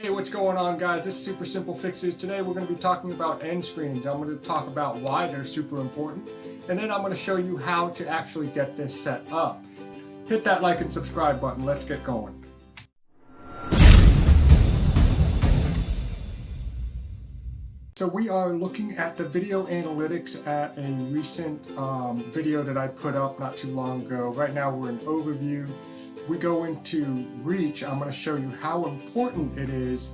Hey, what's going on, guys? This is Super Simple Fixes. Today we're going to be talking about end screens. I'm going to talk about why they're super important, and then I'm going to show you how to actually get this set up. Hit that like and subscribe button. Let's get going. So we are looking at the video analytics at a recent video that I put up not too long ago. Right now we're in overview. We go into reach. I'm going to show you how important it is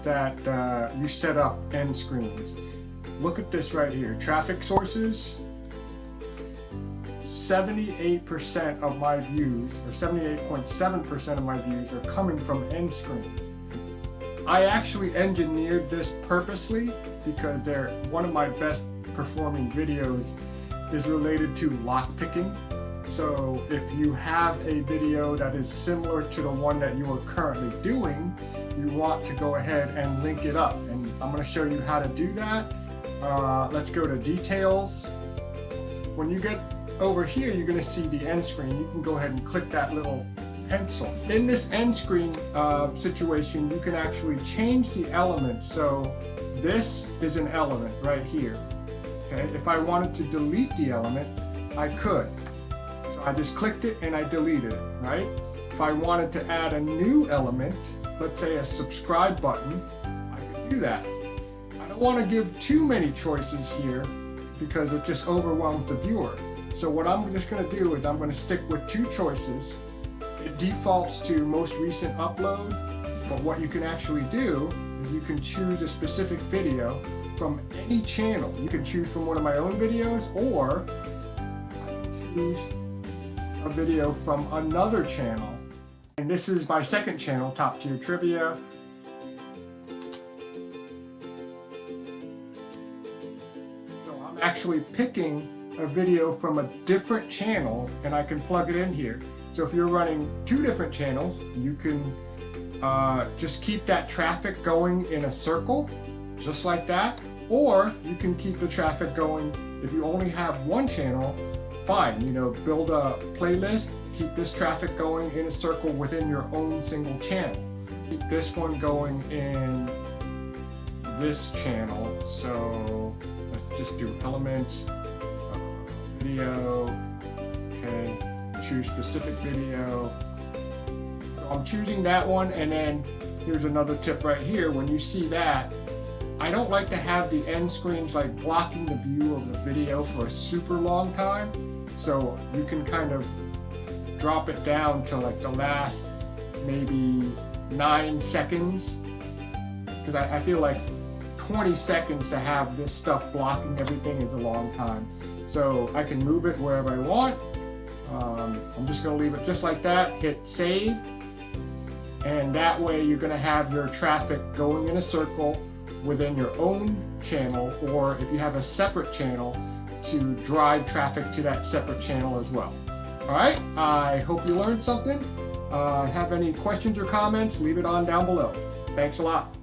that you set up end screens. Look at this right here. Traffic sources. 78% of my views, or 78.7% of my views, are coming from end screens. I actually engineered this purposely because they're one of my best performing videos is related to lock picking. So if you have a video that is similar to the one that you are currently doing, you want to go ahead and link it up. And I'm going to show you how to do that. Let's go to details. When you get over here, you're going to see the end screen. You can go ahead and click that little pencil. In this end screen situation, you can actually change the element. So this is an element right here. Okay, if I wanted to delete the element, I could. So I just clicked it and I deleted it, right? If I wanted to add a new element, let's say a subscribe button, I could do that. I don't want to give too many choices here because it just overwhelms the viewer. So what I'm just going to do is I'm going to stick with two choices. It defaults to most recent upload, but what you can actually do is you can choose a specific video from any channel. You can choose from one of my own videos, or I can choose a video from another channel. And this is my second channel, Top Tier Trivia. So I'm actually picking a video from a different channel and I can plug it in here. So if you're running two different channels, you can just keep that traffic going in a circle, just like that. Or you can keep the traffic going if you only have one channel. Fine, build a playlist, keep this traffic going in a circle within your own single channel. Keep this one going in this channel. So let's just do elements, video, okay, choose specific video. So I'm choosing that one, and then here's another tip right here. When you see that, I don't like to have the end screens like blocking the view of the video for a super long time. So you can kind of drop it down to like the last maybe 9 seconds, because I feel like 20 seconds to have this stuff blocking everything is a long time. So I can move it wherever I want. I'm just going to leave it just like that, hit save, and that way you're going to have your traffic going in a circle within your own channel, or if you have a separate channel, to drive traffic to that separate channel as well. Alright, I hope you learned something. Have any questions or comments, leave it on down below. Thanks a lot.